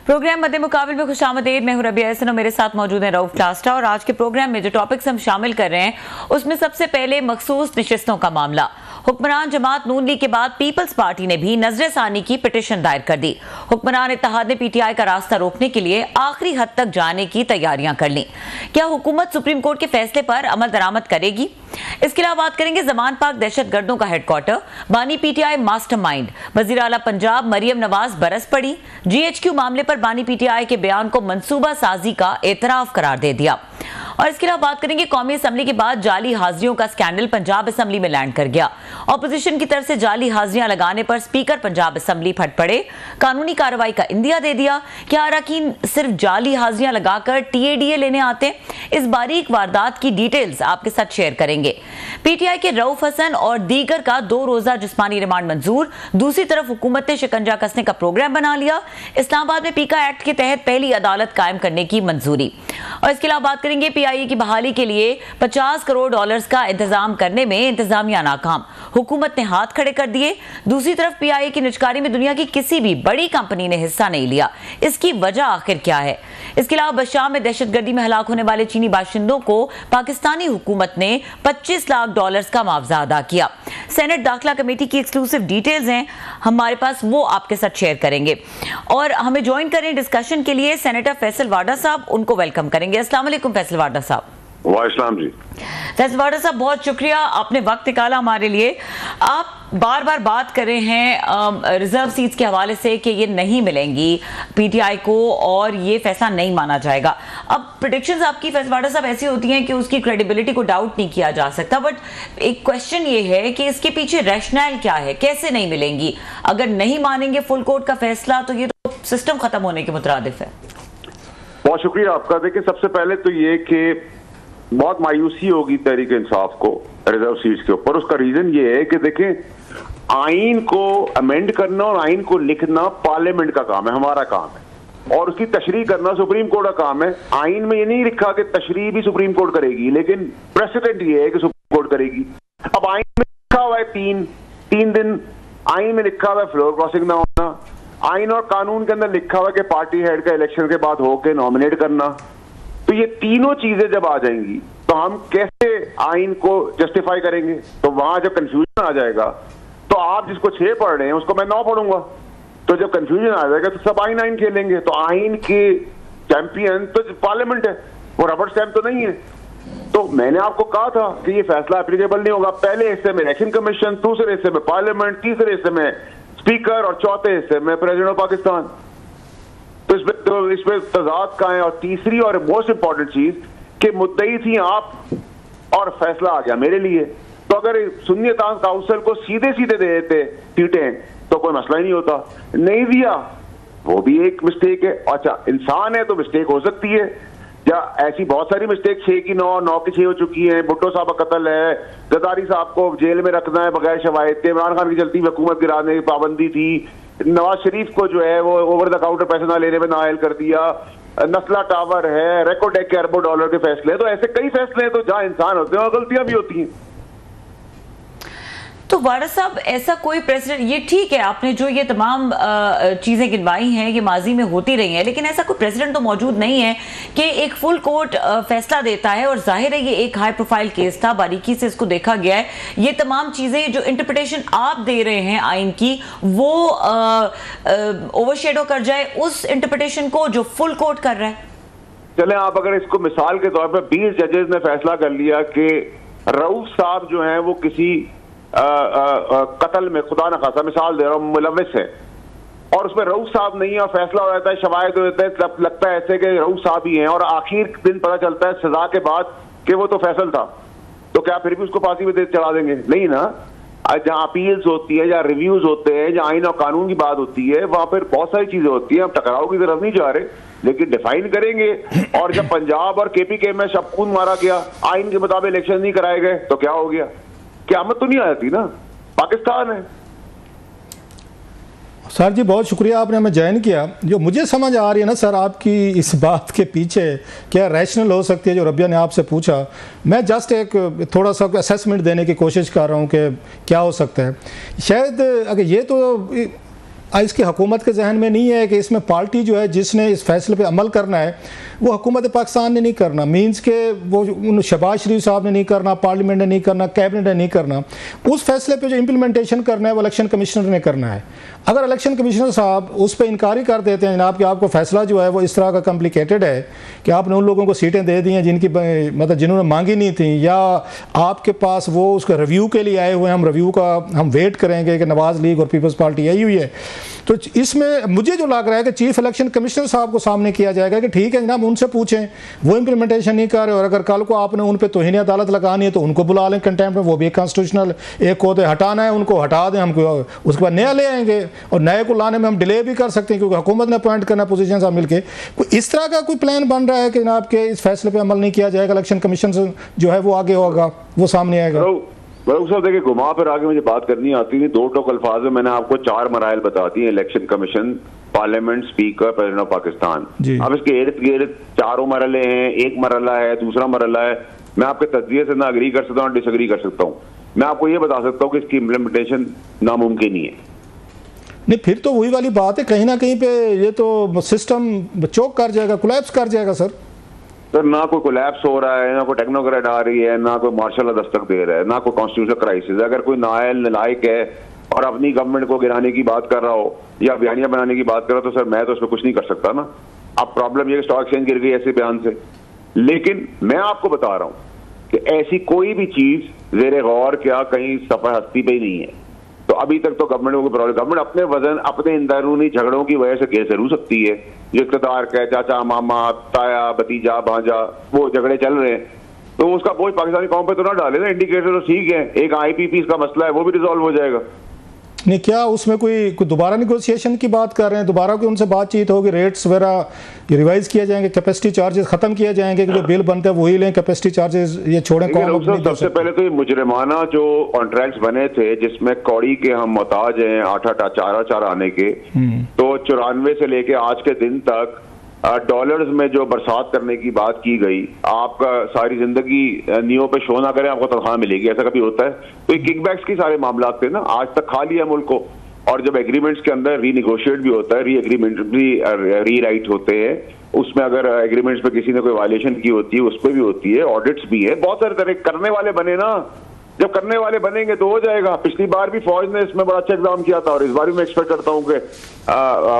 Programme मध्य मुकाबले में खुशामदीद। मैं हूं रबिया हसन और मेरे साथ मौजूद हैं रऊफ टास्टा। और आज के प्रोग्राम में जो टॉपिक्स हम शामिल कर रहे हैं उसमें सबसे पहले मखसूस नशिस्तों का मामला। हुक्मरान जमात नून लीग के बाद पीपल्स पार्टी ने भी नजरसानी की पिटीशन दायर कर दी। हुक्मरान इत्तेहाद ने पीटीआई का रास्ता रोकने के लिए आखिरी हद तक जाने की तैयारियां कर ली। क्या हुकूमत सुप्रीम कोर्ट के फैसले पर अमल दरामद करेगी? इसके अलावा बात करेंगे जमान पाक दहशतगर्दों का हेडक्वार्टर, बानी पीटीआई मास्टरमाइंड, वजीर आला पंजाब मरियम नवाज बरस पड़ी। जीएचक्यू मामले पर बानी पीटीआई के बयान को मंसूबा साजी का एतराफ करार दे दिया। और इसके अलावा बात करेंगे कौमी असम्बली के बाद जाली हाजिरियों का स्कैंडल पंजाब असम्बली में लैंड कर गया। ऑपोजिशन की तरफ से जाली हाजिरियां लगाने पर स्पीकर पंजाब असम्बली फट पड़े, कानूनी कार्रवाई का इंदिया दे दिया। क्या अरकान सिर्फ जाली हाजिरियां लगाकर टीएडीए लेने आते हैं? इस बारीक वारदात की डिटेल्स आपके साथ शेयर करेंगे। पीटीआई के रऊफ हसन और दीगर का 2 रोजा जिस्मानी रिमांड मंजूर। दूसरी तरफ हुकूमत ने शिकंजा कसने का प्रोग्राम बना लिया। इस्लामाबाद में पीका एक्ट के तहत पहली अदालत कायम करने की मंजूरी। और इसके अलावा बात करेंगे पीआईए की बहाली के लिए 50 करोड़ डॉलर्स का इंतजाम करने में इंतजामिया नाकाम, हुकूमत ने हाथ खड़े कर दिए। दूसरी तरफ पीआईए की निजकारी में दुनिया की किसी भी बड़ी कंपनी ने हिस्सा नहीं लिया। इसकी वजह आखिर क्या है? इसके अलावा बशाम में दहशतगर्दी में हलाक होने वाले चीनी बाशिंदों को पाकिस्तानी हुकूमत ने 25 लाख डॉलर्स का मुआवजा अदा किया। सेनेट दाखिला कमेटी की एक्सक्लूसिव डिटेल्स हैं हमारे पास, वो आपके साथ शेयर करेंगे। और हमें ज्वाइन करें डिस्कशन के लिए सेनेटर फैसल वाडा साहब, उनको वेलकम करेंगे। अस्सलाम वालेकुम फैसल वाडा साहब। वालेकुम जी। फैसल वाडा साहब, बहुत शुक्रिया आपने वक्त निकाला हमारे लिए। आप बार बार बात कर रहे हैं रिजर्व सीट्स के हवाले से कि ये नहीं मिलेंगी पीटीआई को और ये फैसला नहीं माना जाएगा। अब प्रेडिक्शंस आपकी फैसल वाडा साहब ऐसी होती हैं कि उसकी क्रेडिबिलिटी को डाउट नहीं किया जा सकता, बट एक क्वेश्चन ये है कि इसके पीछे रैशनल क्या है, कैसे नहीं मिलेंगी? अगर नहीं मानेंगे फुल कोर्ट का फैसला तो ये तो सिस्टम खत्म होने के मुतरादिफ है। बहुत शुक्रिया आपका। देखिए, सबसे पहले तो ये कि बहुत मायूसी होगी तहरीक इंसाफ को रिजर्व सीट्स के ऊपर। उसका रीजन ये है कि देखें, आइन को अमेंड करना और आइन को लिखना पार्लियामेंट का काम है, हमारा काम है, और उसकी तशरीह करना सुप्रीम कोर्ट का काम है। आइन में ये नहीं लिखा कि तशरीह भी सुप्रीम कोर्ट करेगी, लेकिन प्रेसिडेंट ये है कि सुप्रीम कोर्ट करेगी। अब आइन में लिखा हुआ है तीन दिन, आइन में लिखा हुआ है फ्लोर क्रॉसिंग ना होना, आइन और कानून के अंदर लिखा हुआ है कि पार्टी हेड का इलेक्शन के बाद होकर नॉमिनेट करना। तो ये तीनों चीजें जब आ जाएंगी तो हम कैसे आइन को जस्टिफाई करेंगे? तो वहां जब कंफ्यूजन आ जाएगा तो आप जिसको 6 पढ़ रहे हैं उसको मैं 9 पढ़ूंगा। तो जब कंफ्यूजन आ जाएगा तो सब आइन खेलेंगे। तो आइन के चैंपियन तो पार्लियामेंट है, वो रबर स्टैम्प तो नहीं है। तो मैंने आपको कहा था कि ये फैसला एप्लीकेबल नहीं होगा। पहले हिस्से में इलेक्शन कमीशन, दूसरे हिस्से में पार्लियामेंट, तीसरे हिस्से में स्पीकर और चौथे हिस्से में प्रेसिडेंट ऑफ पाकिस्तान। तो इसमें तजाद का है। और तीसरी और मोस्ट इंपॉर्टेंट चीज कि मुद्दई थी आप और फैसला आ गया मेरे लिए। तो अगर सुन्नी काउंसिल को सीधे सीधे दे देते सीटें तो कोई मसला ही नहीं होता। नहीं दिया, वो भी एक मिस्टेक है। अच्छा, इंसान है तो मिस्टेक हो सकती है, या ऐसी बहुत सारी मिस्टेक 6 की 9 की 6 हो चुकी है। भुट्टो साहब का कत्ल है, जरदारी साहब को जेल में रखना है बगैर शवाहिद के, इमरान खान की चलती हुकूमत गिराने की पाबंदी थी, नवाज शरीफ को जो है वो ओवर द काउंटर पैसे ना लेने में नाअहल कर दिया, नस्ला टावर है, रेकोटेक के अरबों डॉलर के फैसले। तो ऐसे कई फैसले हैं तो जहां इंसान होते हैं और गलतियां भी होती हैं। तो वाडा साहब, ऐसा कोई प्रेसिडेंट, ये ठीक है आपने जो ये तमाम चीजें गिनवाई हैं ये माजी में होती रही हैं, लेकिन ऐसा कोई प्रेसिडेंट तो मौजूद नहीं है कि एक फुल कोर्ट फैसला देता है। और जाहिर है ये एक हाई प्रोफाइल केस था, बारीकी से इसको देखा गया है। ये तमाम चीजें जो इंटरप्रिटेशन आप दे रहे हैं आइन की, वो ओवरशेडो कर जाए उस इंटरप्रिटेशन को जो फुल कोर्ट कर रहा है। चले, आप अगर इसको मिसाल के तौर पर 20 जजेस ने फैसला कर लिया कि रऊफ साहब जो है वो किसी कत्ल में, खुदा न खासा मिसाल दे रहा हूं, मुलविस है, और उसमें रऊफ साहब नहीं है, और फैसला हो जाता है, शवाहिद हो जाता है, लगता है ऐसे कि रऊफ साहब ही हैं, और आखिर दिन पता चलता है सजा के बाद कि वो तो फैसल था, तो क्या फिर भी उसको फांसी में चढ़ा देंगे? नहीं ना। जहां अपील्स होती है, जहां रिव्यूज होते हैं, जहां आइन और कानून की बात होती है, वहां पर बहुत सारी चीजें होती हैं। हम टकराव की तरफ नहीं जा रहे, लेकिन डिफाइन करेंगे। और जब पंजाब और केपीके में शबखून मारा गया, आइन के मुताबिक इलेक्शन नहीं कराए गए, तो क्या हो गया? क़यामत तो नहीं आ जाती ना, पाकिस्तान है। सर जी, बहुत शुक्रिया आपने हमें ज्वाइन किया। जो मुझे समझ आ रही है ना सर, आपकी इस बात के पीछे क्या रैशनल हो सकती है जो रबिया ने आपसे पूछा, मैं जस्ट एक थोड़ा सा असेसमेंट देने की कोशिश कर रहा हूँ कि क्या हो सकता है। शायद अगर ये तो इसकी हुकूमत के जहन में नहीं है कि इसमें पार्टी जो है जिसने इस फैसले पे अमल करना है वो हुकूमत पाकिस्तान ने नहीं करना, मीन्स के वो शहबाज शरीफ साहब ने नहीं करना, पार्लियामेंट ने नहीं करना, कैबिनेट ने नहीं करना। उस फैसले पे जो इम्प्लीमेंटेशन करना है वो इलेक्शन कमिश्नर ने करना है। अगर इलेक्शन कमिश्नर साहब उस पर इनकारी कर देते हैं जनाब कि आपको फैसला जो है वो इस तरह का कॉम्प्लिकेटेड है कि आपने उन लोगों को सीटें दे दी हैं जिनकी मतलब जिन्होंने मांगी नहीं थी, या आपके पास वो उसका रिव्यू के लिए आए हुए हैं, हम रिव्यू का हम वेट करेंगे कि नवाज लीग और पीपल्स पार्टी आई हुई है, तो इसमें मुझे जो लग रहा है कि चीफ इलेक्शन कमिश्नर साहब को सामने किया जाएगा कि ठीक है जनाब उनसे पूछें, वो इम्प्लीमेंटेशन नहीं कर रहे, और अगर कल को आपने उन पर तौहीन अदालत लगानी है तो उनको बुला लें कंटेम्प्ट में, वो भी कॉन्स्टिट्यूशनल एक को हटाना है उनको हटा दें, हमको उसके बाद नया ले आएंगे, और नए को लाने में हम डिले भी कर सकते हैं क्योंकि हुकूमत ने अपॉइंट करना पोजीशन साहब मिलकर। कोई इस तरह का कोई प्लान बन रहा है कि जनाब के इस फैसले पर अमल नहीं किया जाएगा, इलेक्शन कमीशन से जो है वो आगे होगा, वो सामने आएगा? साहब देखिए, घुमा फिर आगे मुझे बात करनी आती थी, दो टोक अल्फाज में मैंने आपको 4 मराइल बता दिए, election commission, parliament, speaker, president of Pakistan. अब इसके इर्द गिर्द 4 मरहले हैं, एक मरहला है, दूसरा मरहला है। मैं आपके तजज़िये से ना अग्री कर सकता हूँ, डिसअग्री कर सकता हूँ। मैं आपको ये बता सकता हूँ कि इसकी इम्प्लीमेंटेशन नामुमकिन ही है। नहीं, फिर तो वही वाली बात है, कहीं ना कहीं पे ये तो सिस्टम चौक कर जाएगा, कोलैप्स कर जाएगा सर। ना कोई कोलैप्स हो रहा है, ना कोई टेक्नोक्रेट आ रही है, ना कोई मार्शल दस्तक दे रहा है, ना कोई कॉन्स्टिट्यूशनल क्राइसिस। अगर कोई नायल नलायक है और अपनी गवर्नमेंट को गिराने की बात कर रहा हो या बयानियां बनाने की बात कर रहा हो तो सर मैं तो उसमें कुछ नहीं कर सकता ना। अब प्रॉब्लम ये स्टॉक एक्सचेंज गिर गई ऐसे बयान से, लेकिन मैं आपको बता रहा हूं कि ऐसी कोई भी चीज ज़ेरे गौर क्या कहीं सफा हस्ती पे ही नहीं है। तो अभी तक तो गवर्नमेंट को प्रॉब्लम, गवर्नमेंट अपने वजन अपने अंदरूनी झगड़ों की वजह से गिर जरूर सकती है। जो इक़्तिदार का चाचा मामा ताया भतीजा भांजा वो झगड़े चल रहे हैं तो उसका बोझ पाकिस्तानी कौम पे तो ना डाले ना। इंडिकेटर तो ठीक है, एक IPP का मसला है वो भी रिजॉल्व हो जाएगा। नहीं, क्या उसमें कोई दोबारा निगोशिएशन की बात कर रहे हैं? दोबारा कोई उनसे बातचीत होगी, रेट्स वगैरह रिवाइज किया जाएंगे, कैपेसिटी चार्जेस खत्म किया जाएंगे कि जो बिल बनते हैं वही लें, कैपेसिटी चार्जेस ये छोड़ें? सबसे पहले तो ये मुजरिमाना जो कॉन्ट्रैक्ट्स बने थे जिसमें कौड़ी के हम मोहताज हैं 8 आने के, तो 94 से लेके आज के दिन तक डॉलर्स में जो बरसात करने की बात की गई, आपका सारी जिंदगी नियो पे शो ना करें आपको तनख्वाह मिलेगी, ऐसा कभी होता है? तो ये किकबैक्स की सारे मामला थे ना, आज तक खा लिया मुल्क को। और जब एग्रीमेंट्स के अंदर रीनिगोशिएट भी होता है, री एग्रीमेंट भी री राइट होते हैं, उसमें अगर एग्रीमेंट्स पे किसी ने कोई वायलेशन की होती है उस पर भी होती है, ऑडिट्स भी है, बहुत सारे तरह करने वाले बने ना। जब करने वाले बनेंगे तो हो जाएगा। पिछली बार भी फौज ने इसमें बड़ा अच्छा एग्जाम किया था और इस बार भी मैं एक्सपेक्ट करता हूँ कि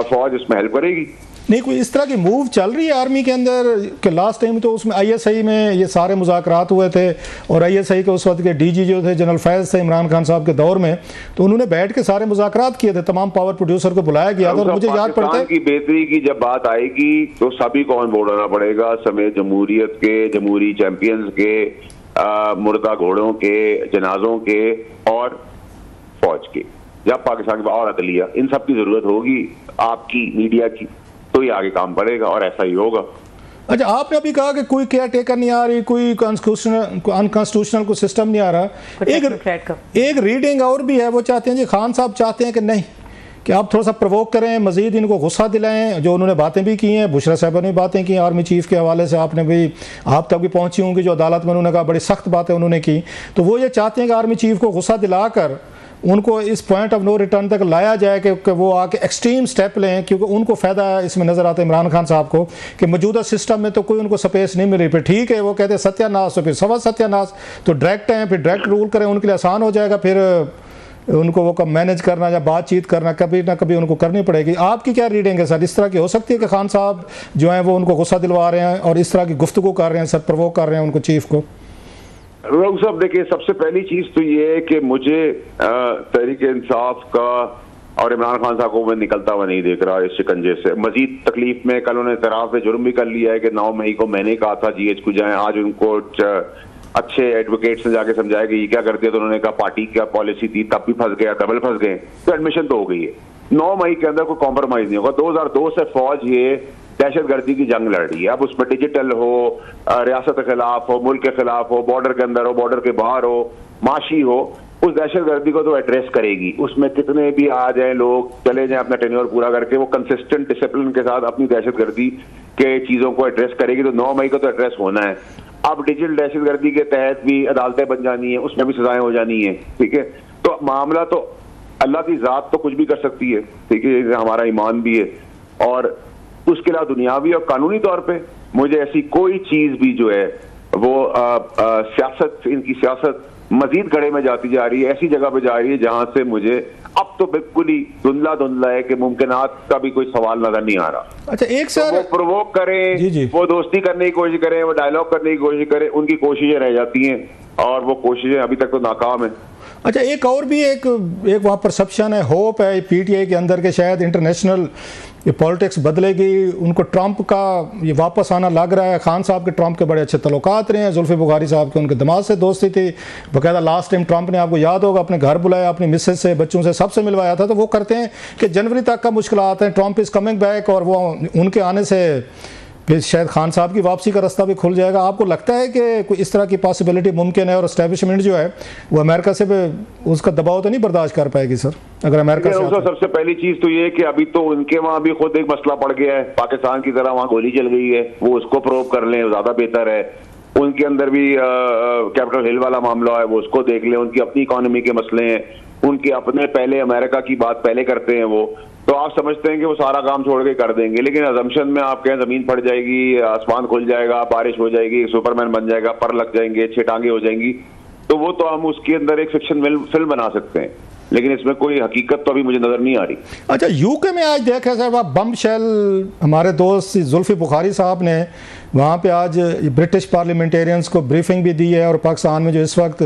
फौज इसमें हेल्प करेगी। नहीं, कोई इस तरह की मूव चल रही है आर्मी के अंदर कि लास्ट टाइम तो उसमें ISI में ये सारे मुज़ाकरात हुए थे और ISI के उस वक्त के DG जो थे जनरल फैज़ थे इमरान खान साहब के दौर में, तो उन्होंने बैठ के सारे मुज़ाकरात किए थे, तमाम पावर प्रोड्यूसर को बुलाया गया था। और मुझे याद पड़ता है की बेहतरी की जब बात आएगी तो सभी को ऑन बोर्ड होना पड़ेगा, समेत जमहूरियत के, जमहूरी चैंपियंस के, मुर्दा घोड़ों के, जनाजों के और फौज के, जब पाकिस्तान के और अदलिया, इन सब की जरूरत होगी आपकी मीडिया की, तो ये आगे काम बढ़ेगा और ऐसा ही होगा। अच्छा, आपने अभी कहा कि कोई केयर टेकर नहीं आ रही, कोई अनकॉन्स्टिट्यूशनल कोई सिस्टम नहीं आ रहा। एक रीडिंग और भी है, वो चाहते हैं जी, खान साहब चाहते हैं कि नहीं कि आप थोड़ा सा प्रवोक करें, मजीद इनको गुस्सा दिलाएं। जो उन्होंने बातें भी की हैं, बुशरा साहब ने बातें की आर्मी चीफ के हवाले से, आपने भी आप तक भी पहुंची होंगी, जो अदालत में उन्होंने कहा बड़ी सख्त बातें उन्होंने की। तो वो ये चाहते हैं कि आर्मी चीफ को गुस्सा दिलाकर उनको इस पॉइंट ऑफ नो रिटर्न तक लाया जाए कि वो आके एक्सट्रीम स्टेप लें, क्योंकि उनको फ़ायदा इसमें नज़र आता है इमरान खान साहब को कि मौजूदा सिस्टम में तो कोई उनको स्पेस नहीं मिल रही। फिर ठीक है, वो कहते हैं सत्यानाश, तो फिर सवा सत्यानाश, तो डायरेक्ट हैं, फिर डायरेक्ट रूल करें, उनके लिए आसान हो जाएगा। फिर उनको वो मैनेज करना या बातचीत करना कभी ना कभी उनको करनी पड़ेगी। आपकी क्या रीडिंग है सर? इस तरह की हो सकती है कि खान साहब जो हैं वो उनको गुस्सा दिलवा रहे हैं और इस तरह की गुफ्तगू कर रहे हैं, सर प्रवोक कर रहे हैं उनको, चीफ को? लोग सब देखिए, सबसे पहली चीज तो ये है कि मुझे तहरीक इंसाफ का और इमरान खान साहब को मैं निकलता हुआ नहीं देख रहा इस शिकंजे से। मजीद तकलीफ में कल उन्होंने इतराफ में जुर्म भी कर लिया है कि 9 मई को मैंने कहा था GH को जाएं। आज उनको अच्छे एडवोकेट्स ने जाके समझाया कि ये क्या कर दिया, तो उन्होंने कहा पार्टी क्या पॉलिसी थी, तब भी फंस गया, डबल फंस गए, तो एडमिशन तो हो गई है। 9 मई के अंदर कोई कॉम्प्रोमाइज नहीं होगा। 2002 से फौज ये दहशतगर्दी की जंग लड़ रही है। अब उसमें डिजिटल हो, रियासत के खिलाफ हो, मुल्क के खिलाफ हो, बॉर्डर के अंदर हो, बॉर्डर के बाहर हो, माशी हो, उस दहशतगर्दी को तो एड्रेस करेगी। उसमें कितने भी आ जाए लोग, चले जाएं अपना टेन्योर पूरा करके, वो कंसिस्टेंट डिसिप्लिन के साथ अपनी दहशतगर्दी के चीजों को एड्रेस करेगी। तो 9 मई को तो एड्रेस होना है। अब डिजिटल दहशतगर्दी के तहत भी अदालतें बन जानी है, उसमें भी सजाएं हो जानी है, ठीक है। तो मामला तो अल्लाह की ज़ात तो कुछ भी कर सकती है, ठीक है, हमारा ईमान भी है, और उसके अलावा दुनियावी और कानूनी तौर पे मुझे ऐसी कोई चीज़ भी जो है वो सियासत, इनकी सियासत मजीद गड़े में जाती जा रही है, ऐसी जगह पे जा रही है जहां से मुझे अब तो बिल्कुल ही धुंधला है कि मुमकिनात का भी कोई सवाल नजर नहीं आ रहा। अच्छा, एक सर, तो वो प्रोवोक करें, जी। वो दोस्ती करने की कोशिश करें, वो डायलॉग करने की कोशिश करें, उनकी कोशिशें रह जाती हैं और वो कोशिशें अभी तक तो नाकाम है। अच्छा, एक और भी एक वहाँ परसेप्शन है, होप है पीटीआई के अंदर के शायद इंटरनेशनल ये पॉलिटिक्स बदलेगी, उनको ट्रंप का ये वापस आना लग रहा है। खान साहब के ट्रंप के बड़े अच्छे तल्लुकात रहे हैं, जुल्फी बुखारी साहब के उनके दिमाग से दोस्ती थी, बाकायदा लास्ट टाइम ट्रंप ने, आपको याद होगा, अपने घर बुलाया, अपनी मिसेज से, बच्चों से, सबसे मिलवाया था। तो वो करते हैं कि जनवरी तक का मुश्किलात हैं, ट्रंप इज़ कमिंग बैक, और वो उनके आने से फिर शायद खान साहब की वापसी का रास्ता भी खुल जाएगा। आपको लगता है कि कोई इस तरह की पॉसिबिलिटी मुमकिन है, और एस्टेब्लिशमेंट जो है वो अमेरिका से उसका दबाव तो नहीं बर्दाश्त कर पाएगी सर, अगर अमेरिका से? सबसे पहली चीज तो ये है कि अभी तो उनके वहां भी खुद एक मसला पड़ गया है, पाकिस्तान की तरह वहां गोली चल गई है, वो उसको प्रोव कर लें, ज्यादा बेहतर है। उनके अंदर भी कैपिटल हिल वाला मामला है, वो उसको देख लें, उनकी अपनी इकोनॉमी के मसले हैं, उनके अपने, पहले अमेरिका की बात पहले करते हैं वो, तो आप समझते हैं कि वो सारा काम छोड़ के कर देंगे। लेकिन अजम्पशन में आप कहें जमीन फट जाएगी, आसमान खुल जाएगा, बारिश हो जाएगी, सुपरमैन बन जाएगा, पर लग जाएंगे, 6 टांगे हो जाएंगी, तो वो तो हम उसके अंदर एक फिक्शन फिल्म बना सकते हैं, लेकिन इसमें कोई हकीकत तो अभी मुझे नजर नहीं आ रही। अच्छा, यूके में आज देखे साहब, बम शेल, हमारे दोस्त जुल्फी बुखारी साहब ने वहाँ पे आज ब्रिटिश पार्लियामेंटेरियंस को ब्रीफिंग भी दी है, और पाकिस्तान में जो इस वक्त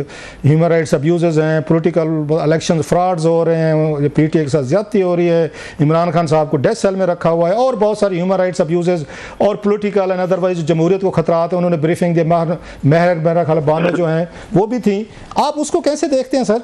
ह्यूमन राइट्स अब्यूज़ हैं, पॉलिटिकल इलेक्शन फ्रॉड्स हो रहे हैं, पीटीआई के साथ ज्यादती हो रही है, इमरान खान साहब को डेथ सेल में रखा हुआ है, और बहुत सारे ह्यूमन राइट्स अब्यूज़ और पॉलिटिकल एंड अदरवाइज जमहूरियत को खतरात है, उन्होंने ब्रीफिंग दी। मेहर खाल बानो जो हैं वो भी थी, आप उसको कैसे देखते हैं सर?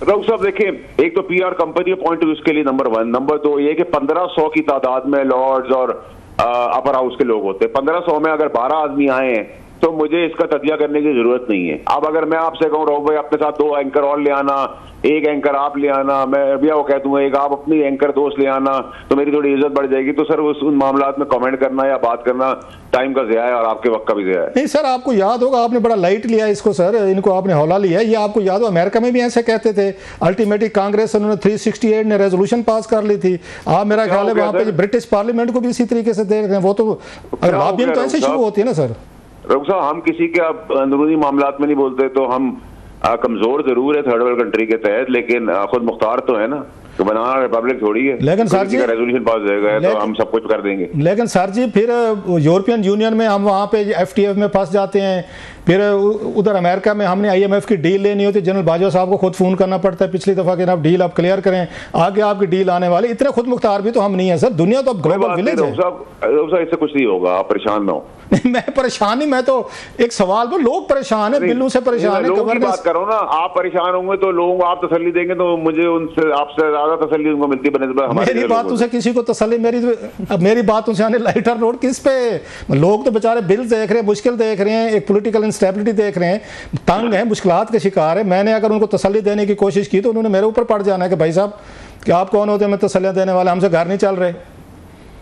रऊफ साहब देखिए, एक तो PR company point of view के लिए नंबर 1, नंबर 2 ये कि 1500 की तादाद में लॉर्ड्स और अपर हाउस के लोग होते हैं। 1500 में अगर 12 आदमी आए हैं तो मुझे इसका तजिया करने की जरूरत नहीं है। अब अगर मैं आपसे कहूँ रऊफ भाई अपने साथ 2 एंकर और ले आना, एक एंकर आप ले आना, मैं भैया वो कह दूंगा एक आप अपनी एंकर दोस्त ले आना, तो मेरी थोड़ी इज्जत बढ़ जाएगी। तो सर उन मामलात में कमेंट करना या बात करना टाइम का ज़या है और आपके वक्त का भी ज़या है। नहीं सर, आपको याद होगा, आपने बड़ा लाइट लिया इसको सर, इनको आपने हौला लिया। ये आपको याद हो अमेरिका में भी ऐसे कहते थे, अल्टीमेटली कांग्रेस उन्होंने 368 ने रेजोल्यूशन पास कर ली थी। आप मेरा ख्याल है वहाँ पे ब्रिटिश पार्लियामेंट को भी इसी तरीके से देख रहे हैं, वो तो लॉबिंग तो ऐसे शुरू होती है ना सर। रऊफ साहब, हम किसी के अंदरूनी मामलात में नहीं बोलते, तो हम कमजोर जरूर है थर्ड वर्ल्ड कंट्री के तहत, लेकिन खुद मुख्तार तो है ना, तो बनाना रिपब्लिक थोड़ी है। लेकिन सर जी रेजोल्यूशन पास हो जाएगा तो हम सब कुछ कर देंगे। लेकिन सर जी फिर यूरोपियन यूनियन में हम वहाँ पे एफटीएफ में फंस जाते हैं, फिर उधर अमेरिका में हमने आईएमएफ की डील लेनी होती है, जनरल बाजवा साहब को खुद फोन करना पड़ता है पिछली दफा कि आप डील आप क्लियर करें, आगे आपकी डील आने वाली। इतने खुद मुख्तार भी तो हम नहीं है सर, दुनिया तो अब ग्लोबल विलेज है। इससे कुछ नहीं होगा, आप परेशान ना हो। मैं परेशान नहीं, मैं तो एक सवाल पर, लोग परेशान है, बिल्लू से परेशान है, बात करो ना, आप परेशान होंगे तो लोग आप तसल्ली देंगे तो मुझे उनसे आपसे ज्यादा तसल्ली उनको मिलती है। मेरी बातों से किसी को तसल्ली, मेरी बातों से आने लाइटर रोड किस पे? लोग तो बेचारे बिल देख रहे हैं, मुश्किल देख रहे हैं, एक पॉलिटिकल इंस्टेबिलिटी देख रहे हैं, तंग हैं, मुश्किलात के शिकार है। मैंने अगर उनको तसल्ली देने की कोशिश की तो उन्होंने मेरे ऊपर पड़ जाना है कि भाई साहब कि आप कौन होते हैं मैं तसल्लियां देने वाले, हमसे घर नहीं चल रहे।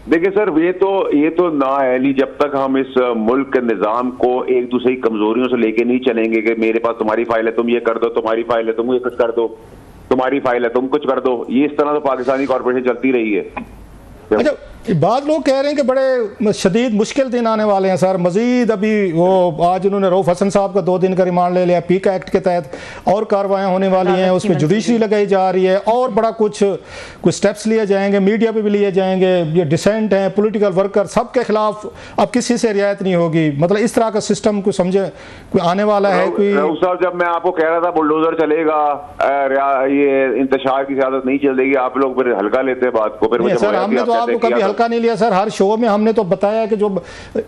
देखिए सर, ये तो ना है नहीं, जब तक हम इस मुल्क के निज़ाम को एक दूसरे की कमजोरियों से लेके नहीं चलेंगे कि मेरे पास तुम्हारी फाइल है तुम ये कर दो, तुम्हारी फाइल है तुम ये कुछ कर दो, तुम्हारी फाइल है तुम कुछ कर दो, ये इस तरह तो पाकिस्तानी कॉर्पोरेशन चलती रही है। अच्छा, बाद लोग कह रहे हैं कि बड़े शदीद मुश्किल दिन आने वाले हैं सर, मजीद अभी वो आज उन्होंने रऊफ हसन साहब का 2 दिन का रिमांड ले लिया, पीका एक्ट के तहत और कार्रवाइयाँ होने वाली हैं, उसमें जुडिशरी लगाई जा रही है और बड़ा कुछ स्टेप्स लिए जाएंगे, मीडिया पे भी लिए जाएंगे, ये डिसेंट हैं, पॉलिटिकल वर्कर, सबके खिलाफ अब किसी से रियायत नहीं होगी। मतलब इस तरह का सिस्टम को समझे कोई आने वाला है कोई? रऊफ साहब, जब मैं आपको कह रहा था बुलडोजर चलेगा, ये इंतशार की ज़्यादत नहीं चलेगी, आप लोग फिर हल्का लेते हैं बात को। फिर सर हमने तो आपको कभी हल्का नहीं लिया सर, हर शो में हमने तो बताया कि जो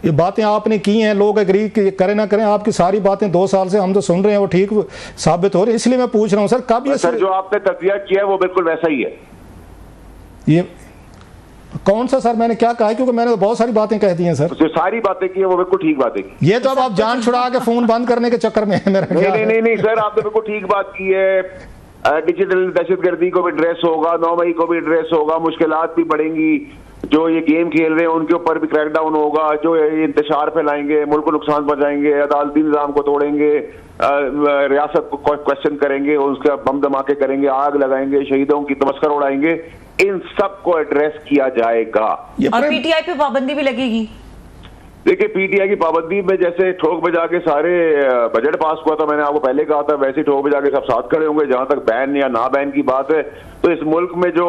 बातें आपने की हैं, लोग एग्री करें ना करें, आपकी सारी बातें 2 साल से हम तो सुन रहे हैं, वो ठीक साबित हो रही है। इसलिए मैं पूछ रहा हूं सर, कब ये सर जो आपने तस्वीर किया है वो बिल्कुल वैसा ही है। ये कौन सा सर मैंने क्या कहा है? क्योंकि मैंने तो बहुत सारी बातें कह दी हैं सर। जो सारी बातें की है वो बिल्कुल ठीक बातें की। ये तो अब आप जान छुड़ा के फोन बंद करने के चक्कर में है मेरा। नहीं सर, आपने बिल्कुल ठीक बात की है। डिजिटल दहशतगर्दी को भी एड्रेस होगा, 9 मई को भी एड्रेस होगा, मुश्किलात भी बढ़ेंगी, जो ये गेम खेल रहे हैं उनके ऊपर भी क्रैकडाउन होगा, जो ये इंतशार फैलाएंगे, मुल्क को नुकसान पहुंचाएंगे, अदालती निज़ाम को तोड़ेंगे, रियासत को क्वेश्चन करेंगे, उसके बम धमाके करेंगे, आग लगाएंगे, शहीदों की तमस्कर उड़ाएंगे, इन सब को एड्रेस किया जाएगा। और पीटीआई पे पाबंदी भी लगेगी। देखिए पीटीआई की पाबंदी में जैसे ठोक बजा के सारे बजट पास हुआ था, मैंने आपको पहले कहा था, वैसे ठोक बजा के सब साथ खड़े होंगे। जहां तक बैन या ना बैन की बात है, तो इस मुल्क में जो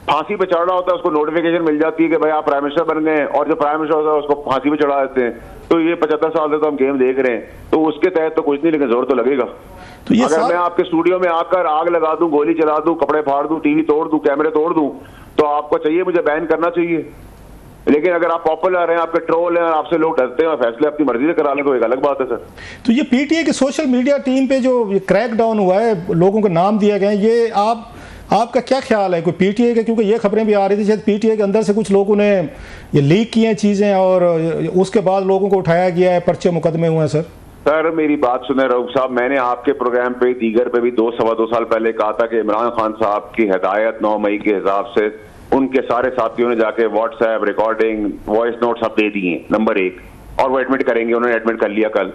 फांसी पे चढ़ रहा होता है उसको नोटिफिकेशन मिल जाती है कि भाई आप प्राइम मिनिस्टर बन गए, और जो प्राइम मिनिस्टर होता है उसको फांसी पे चढ़ा देते हैं। तो ये 75 साल से तो हम गेम देख रहे हैं, तो उसके तहत तो कुछ नहीं, लेकिन जोर तो लगेगा। तो ये अगर मैं आपके स्टूडियो में आकर आग लगा दूं, गोली चला दूं, कपड़े फाड़ दूं, टीवी तोड़ दूं, कैमरे तोड़ दूं, तो आपको चाहिए मुझे बैन करना चाहिए। लेकिन अगर आप पॉपुलर हैं, आपके ट्रोल हैं, आपसे लोग डरते हैं और फैसले अपनी मर्जी से करा लें, तो एक अलग बात है सर। तो ये पीटीआई की सोशल मीडिया टीम पे जो ये क्रैक डाउन हुआ है, लोगों को नाम दिया गया है, ये आपका क्या ख्याल है? कोई पीटीआई का, क्योंकि ये खबरें भी आ रही थी शायद पीटीआई के अंदर से कुछ लोगों ने ये लीक किए हैं चीज़ें और उसके बाद लोगों को उठाया गया है, पर्चे मुकदमे हुए हैं सर। सर मेरी बात सुने रऊफ साहब, मैंने आपके प्रोग्राम पे दीगर पे भी 2-2.25 साल पहले कहा था कि इमरान खान साहब की हिदायत 9 मई के हिसाब से उनके सारे साथियों ने जाके व्हाट्सएप रिकॉर्डिंग वॉइस नोट सब दे दिए, नंबर 1, और वो एडमिट करेंगे, उन्होंने एडमिट कर लिया कल।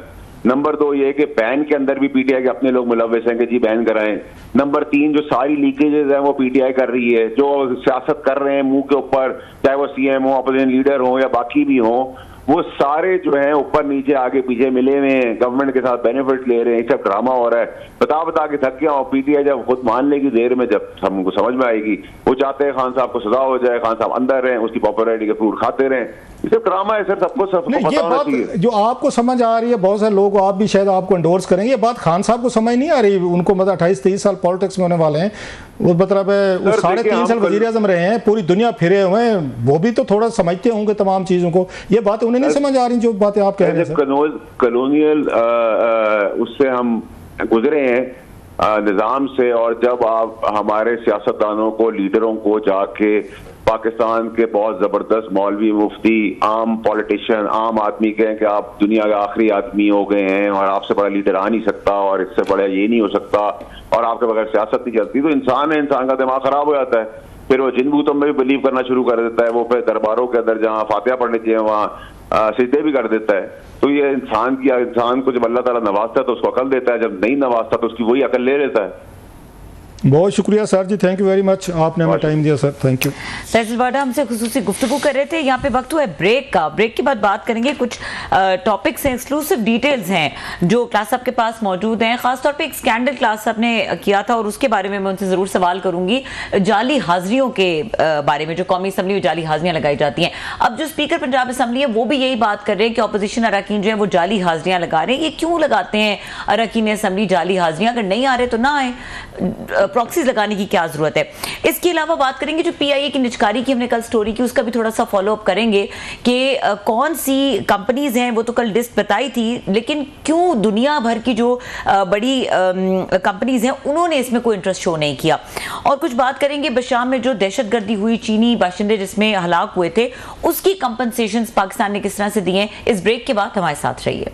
नंबर 2 ये कि बैन के अंदर भी पीटीआई के अपने लोग मुलव्वस हैं कि जी बैन कराएं। नंबर 3 जो सारी लीकेजेस हैं वो पीटीआई कर रही है, जो सियासत कर रहे हैं मुंह के ऊपर, चाहे वो सीएम हो, अपोजिशन लीडर हो या बाकी भी हो, वो सारे जो हैं ऊपर नीचे आगे पीछे मिले हुए हैं, गवर्नमेंट के साथ बेनिफिट ले रहे हैं, सब ड्रामा हो रहा है। बता के थक गया हूं। पीटीआई जब खुद मान लेगी देर में, जब हमको समझ में आएगी, वो चाहते हैं खान साहब को सजा हो जाए, खान साहब अंदर रहें, उसकी पॉपुलैरिटी के फ्रूट खाते रहें। ये सब ड्रामा है सर, सबको ये बात जो आपको समझ आ रही है, बहुत सारे लोग, आप भी शायद आपको एंडोर्स करेंगे, ये बात खान साहब को समझ नहीं आ रही। उनको मतलब 28-30 साल पॉलिटिक्स में होने वाले हैं, वो मतलब वो 3.5 साल वज़ीर आज़म रहे हैं, पूरी दुनिया फिरे हुए हैं, वो भी तो थोड़ा समझते होंगे तमाम चीज़ों को। ये बातें उन्हें नहीं समझ आ रही जो बातें आप कह रहे हैं। कॉलोनियल उससे हम गुजरे हैं निज़ाम से, और जब आप हमारे सियासतदानों को, लीडरों को जाके पाकिस्तान के बहुत ज़बरदस्त मौलवी, मुफ्ती, आम पॉलिटिशियन, आम आदमी कहें कि आप दुनिया के आखिरी आदमी हो गए हैं और आपसे बड़ा लीडर आ नहीं सकता और इससे बड़ा ये नहीं हो सकता और आपके बगैर सियासत नहीं चलती, तो इंसान है, इंसान का दिमाग खराब हो जाता है। फिर वो जिन भूतों में भी बिलीव करना शुरू कर देता है, वो फिर दरबारों के अंदर जहाँ फातिहा पढ़नी चाहिए वहाँ सिजदे भी कर देता है। तो ये इंसान को जब अल्लाह ताला नवाजता है तो उसको अकल देता है, जब नहीं नवाजता तो उसकी वही अकल ले लेता है। बहुत शुक्रिया sir ji, thank you very much, आपने हमें टाइम दिया sir, thank you. Faisal Vawda हमसे खुसूसी गुफ्तगू कर रहे थे। यहाँ पे वक्त हुआ है ब्रेक का। ब्रेक के बाद बात करेंगे, कुछ टॉपिक्स हैं, एक्सक्लूसिव डिटेल्स हैं जो क्लास साहब के पास मौजूद हैं। खासतौर पे एक स्कैंडल क्लास साहब ने किया था और उसके बारे में मैं उनसे जरूर सवाल करूंगी, जाली हाजिरियों के बारे में, जो कौमी असम्बली में जाली हाजिरियां लगाई जाती हैं। अब जो स्पीकर पंजाब असम्बली है वो भी यही बात कर रहे हैं कि अपोजिशन अरकान जो है वो जाली हाजिरियां लगा रहे हैं। ये क्यों लगाते हैं अरकान असम्बली जाली हाजिरियां? अगर नहीं आ रहे तो ना आए, प्रॉक्सीज लगाने की क्या जरूरत है। इसके अलावा बात करेंगे जो पीआईए की निजकारी की हमने कल स्टोरी की, उसका भी थोड़ा सा फॉलो अप करेंगे कि कौन सी कंपनीज हैं, वो तो कल लिस्ट बताई थी, लेकिन क्यों दुनिया भर की जो बड़ी कंपनीज हैं उन्होंने इसमें कोई इंटरेस्ट शो नहीं किया। और कुछ बात करेंगे बशाम में जो दहशतगर्दी हुई, चीनी बाशिंदे जिसमें हलाक हुए थे, उसकी कंपनसेशन पाकिस्तान ने किस तरह से दिए। इस ब्रेक के बाद हमारे साथ रहिए।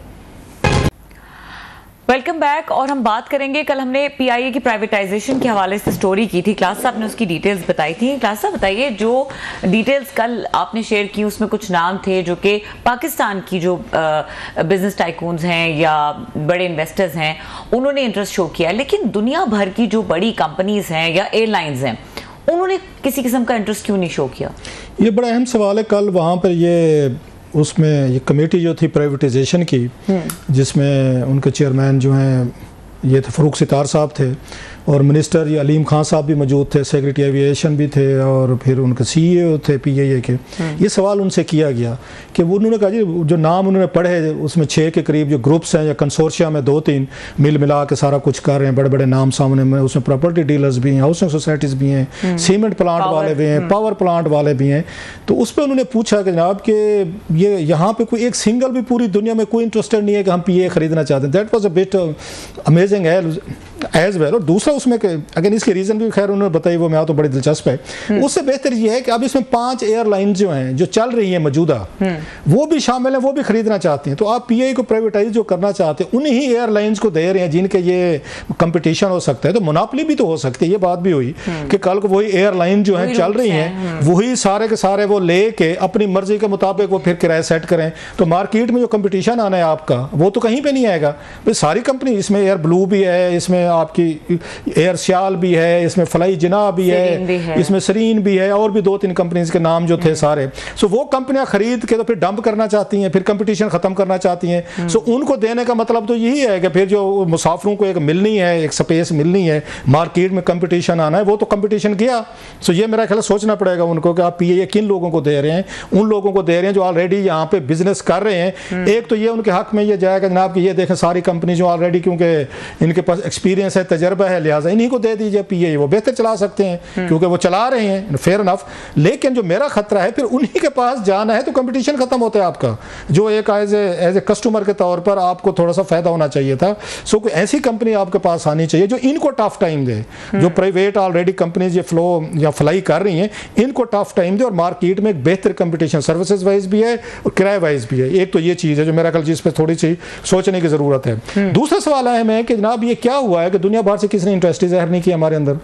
Welcome back. और हम बात करेंगे, कल हमने पीआईए की प्राइवेटाइजेशन के हवाले से स्टोरी की थी, क्लास साहब ने उसकी डिटेल्स बताई थी। क्लास साहब बताइए, जो डिटेल्स कल आपने शेयर की उसमें कुछ नाम थे जो कि पाकिस्तान की जो बिजनेस टाइकून्स हैं या बड़े इन्वेस्टर्स हैं उन्होंने इंटरेस्ट शो किया, लेकिन दुनिया भर की जो बड़ी कंपनीज हैं या एयरलाइंस हैं उन्होंने किसी किस्म का इंटरेस्ट क्यों नहीं शो किया? ये बड़ा अहम सवाल है। कल वहाँ पर ये उसमें ये कमेटी जो थी प्राइवेटाइजेशन की, जिसमें उनके चेयरमैन जो हैं ये थे फ़रूक सितार साहब थे, और मिनिस्टर ये अलीम खान साहब भी मौजूद थे, सेक्रेटरी एविएशन भी थे, और फिर उनके सीईओ थे पीआईए के। ये सवाल उनसे किया गया कि वो उन्होंने कहा जी जो नाम उन्होंने पढ़े उसमें 6 के करीब जो ग्रुप्स हैं या कंसोर्शिया में 2-3 मिल मिला के सारा कुछ कर रहे हैं, बड़े बड़े नाम सामने में, उसमें प्रॉपर्टी डीलर्स भी हैं, हाउसिंग सोसाइटीज़ भी हैं, सीमेंट प्लांट वाले भी हैं, पावर प्लांट वाले भी हैं। तो उस पर उन्होंने पूछा कि जनाब कि ये यहाँ पर कोई एक सिंगल भी पूरी दुनिया में कोई इंटरेस्टेड नहीं है कि हम पीए खरीदना चाहते हैं। That was a bit amazing है। As well. और दूसरा उसमें अगेन इसके रीजन भी खैर उन्होंने बताई, वो मैं तो बड़ी दिलचस्प है। उससे बेहतर ये है कि अब इसमें 5 एयरलाइन जो हैं जो चल रही हैं मौजूदा, वो भी शामिल हैं, वो भी खरीदना चाहती हैं। तो आप पीआई को प्राइवेटाइज जो करना चाहते हैं उन्हीं एयरलाइंस को दे रहे हैं जिनके ये कंपटीशन हो सकता है। तो मोनोपोली भी तो हो सकती है, ये बात भी हुई कि कल को वही एयरलाइन जो है चल रही हैं, वही सारे के सारे वो लेके अपनी मर्जी के मुताबिक वो फिर किराया सेट करें। तो मार्केट में जो कंपटीशन आना है आपका, वो तो कहीं पे नहीं आएगा। तो सारी कंपनी, इसमें एयर ब्लू भी है, इसमें आपकी एयर श्याल भी है, इसमें फ्लाई जिना भी है, इसमें सरीन भी है, और भी 2-3 कंपनीज के नाम जो थे सारे। सो वो कंपनियां खरीद के तो फिर डंप करना चाहती हैं, फिर कंपटीशन खत्म करना चाहती हैं। सो उनको देने का मतलब तो यही है कि फिर जो मुसाफिरों को एक मिलनी है, एक स्पेस मिलनी है, मार्केट में कंपटीशन आना है, वो तो कंपटीशन किया। सो ये मेरा ख्याल सोचना पड़ेगा उनको कि आप पीए किन लोगों को दे रहे हैं। उन लोगों को दे रहे हैं जो ऑलरेडी यहाँ पे बिजनेस कर रहे हैं। एक तो ये उनके हक में ये जाएगा जनाब कि ये देखें सारी कंपनी जो ऑलरेडी, क्योंकि इनके पास एक्सपीरियंस है, तजर्बा है, लिहाजा इन्हीं को दे दीजिए पीए, वो बेहतर चला सकते हैं क्योंकि वो चला रहे हैं, फेयर इनफ। लेकिन जो मेरा खतरा है फिर उन्हीं के पास जाना है तो कंपटीशन खत्म होता है आपका, जो एक एज ए कस्टमर के तौर पर आपको थोड़ा सा फायदा होना चाहिए था। सो कोई ऐसी कंपनी आपके पास आनी चाहिए जो इनको टफ टाइम दे। जो प्राइवेट ऑलरेडी कंपनीज ये फ्लो या फ्लाई कर रही हैं, इनको टफ टाइम दे और मार्केट में एक बेहतर कंपटीशन सर्विसेज वाइज भी है और किराए वाइज भी है। एक तो ये चीज़ है जो मेरा ख्याल जिस पर थोड़ी सी सोचने की ज़रूरत है। दूसरा सवाल अहम है कि जनाब ये क्या हुआ है कि दुनिया भर से किसी ने इंटरेस्ट ज़ाहिर नहीं किया हमारे अंदर।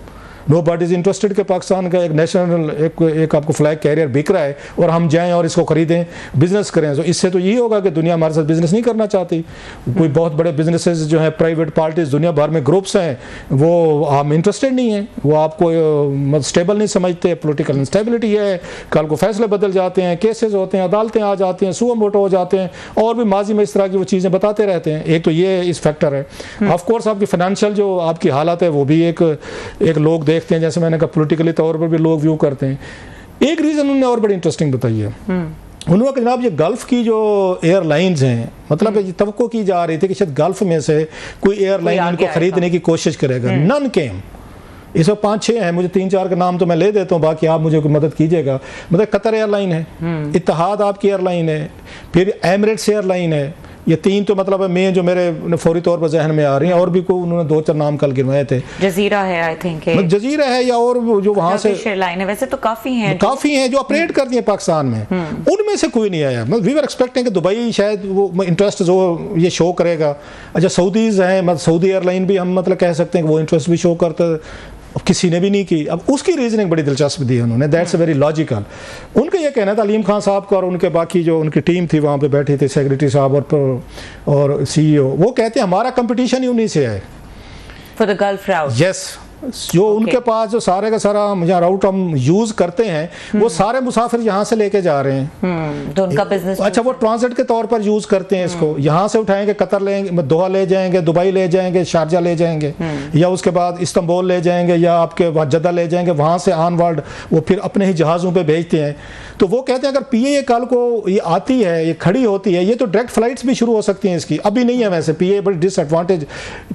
नो बट इज़ इंटरेस्टेड कि पाकिस्तान का एक नेशनल एक आपको फ्लैग कैरियर बिक रहा है और हम जाएं और इसको खरीदें, बिजनेस करें। तो इससे तो यही होगा कि दुनिया हमारे साथ बिजनेस नहीं करना चाहती। कोई बहुत बड़े बिजनेसेस जो हैं, प्राइवेट पार्टीज दुनिया भर में ग्रुप्स हैं, वो हम इंटरेस्टेड नहीं हैं, वो आपको स्टेबल नहीं समझते, पोलिटिकल इंस्टेबिलिटी है, कल को फैसले बदल जाते हैं, केसेस होते हैं, अदालतें आ जाती हैं, सुओ मोटो हो जाते हैं, और भी माजी में इस तरह की वो चीज़ें बताते रहते हैं। एक तो ये इस फैक्टर है। ऑफकोर्स आपकी फाइनेंशियल जो आपकी हालत है वो भी एक लोग देखते हैं, जैसे मैंने कहा पॉलिटिकली तौर पर भी लोग व्यू करते हैं। एक रीज़न उन्होंने और बड़ी इंटरेस्टिंग बताई है, उन्होंने कहा जनाब ये गल्फ़ की जो एयरलाइंस हैं, मतलब ये तवक्को की जा रही थी कि शायद गल्फ़ में से कोई एयरलाइन इनको खरीदने की कोशिश करेगा। नन केम। इसमें 5-6 हैं, मुझे 3-4 का नाम तो मैं ले देता हूँ, बाकी आप मुझे मदद कीजिएगा। मतलब कतर एयरलाइन है, इत्तेहाद आपकी एयरलाइन है, फिर एमिरेट्स एयरलाइन है। ये 3 तो मतलब मेन जो मेरे फौरी तौर पर जहन में आ रही हैं, और भी कोई उन्होंने 2-4 नाम कल गिनवाए थे। जजीरा है, आई थिंक जजीरा है, या और जो वहाँ से एयरलाइन है। वैसे तो काफ़ी हैं जो ऑपरेट करती हैं पाकिस्तान में, उनमें से कोई नहीं आया। वी वर एक्सपेक्टिंग कि दुबई शायद वो इंटरेस्ट जो ये शो करेगा। अच्छा सऊदीज़ हैं, मतलब सऊदी एयरलाइन भी हम मतलब कह सकते हैं कि वो इंटरेस्ट भी शो करता, अब किसी ने भी नहीं की। अब उसकी रीजनिंग बड़ी दिलचस्प दी उन्होंने, दैट्स वेरी लॉजिकल। उनका ये कहना था अलीम खान साहब का और उनके बाकी जो उनकी टीम थी वहाँ पे बैठी थी, सेक्रेटरी साहब और सीईओ, वो कहते हैं हमारा कंपटीशन ही उन्हीं से है for the gulf route. Yes, जो उनके पास जो सारे का सारा यहाँ राउट हम यूज करते हैं, वो सारे मुसाफिर यहाँ से लेके जा रहे हैं। तो उनका बिजनेस, अच्छा वो ट्रांजिट के तौर पर यूज करते हैं इसको। यहाँ से उठाएंगे, कतर लेंगे, दोहा ले जाएंगे, दुबई ले जाएंगे, शारजा ले जाएंगे, या उसके बाद इस्तांबुल ले जाएंगे, या आपके जद्दा ले जाएंगे, वहाँ से ऑनवर्ड वो फिर अपने ही जहाज़ों पे भेजते हैं। तो वो कहते हैं अगर पीए कल को ये आती है, ये खड़ी होती है, ये तो डायरेक्ट फ्लाइट्स भी शुरू हो सकती हैं इसकी। अभी नहीं है वैसे, पीए बड़ी डिसएडवांटेज